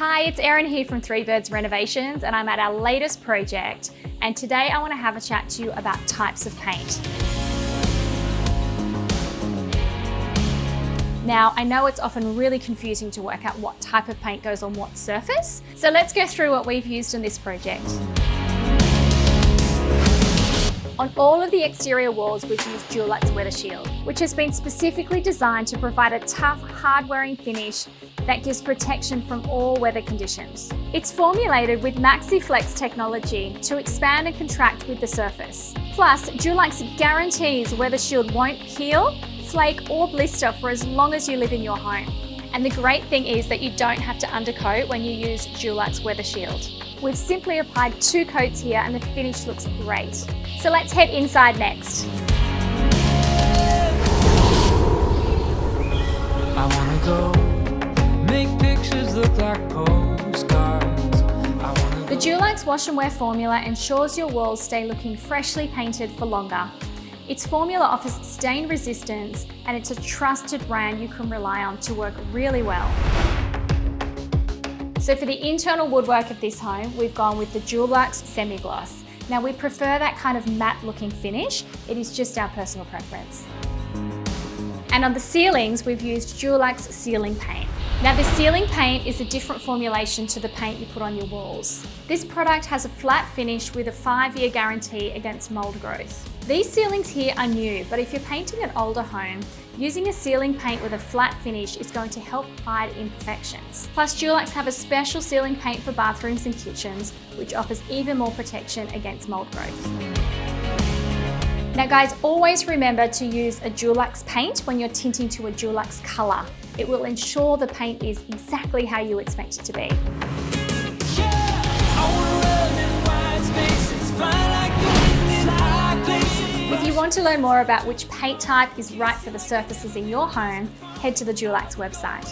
Hi, it's Erin here from Three Birds Renovations, and I'm at our latest project. And today I want to have a chat to you about types of paint. Now, I know it's often really confusing to work out what type of paint goes on what surface, so let's go through what we've used in this project. On all of the exterior walls, we've used Dulux Weathershield, which has been specifically designed to provide a tough, hard-wearing finish that gives protection from all weather conditions. It's formulated with MaxiFlex technology to expand and contract with the surface. Plus, Dulux guarantees Weathershield won't peel, flake, or blister for as long as you live in your home. And the great thing is that you don't have to undercoat when you use Dulux Weathershield. We've simply applied 2 coats here and the finish looks great. So let's head inside next. I wanna go make pictures look like postcards. The Dulux Wash and Wear formula ensures your walls stay looking freshly painted for longer. Its formula offers stain resistance and it's a trusted brand you can rely on to work really well. So for the internal woodwork of this home, we've gone with the Dulux semi-gloss. Now we prefer that kind of matte looking finish. It is just our personal preference. And on the ceilings, we've used Dulux ceiling paint. Now the ceiling paint is a different formulation to the paint you put on your walls. This product has a flat finish with a 5-year guarantee against mold growth. These ceilings here are new, but if you're painting an older home, using a ceiling paint with a flat finish is going to help hide imperfections. Plus, Dulux have a special ceiling paint for bathrooms and kitchens, which offers even more protection against mold growth. Now guys, always remember to use a Dulux paint when you're tinting to a Dulux color. It will ensure the paint is exactly how you expect it to be. If you want to learn more about which paint type is right for the surfaces in your home, head to the Dulux website.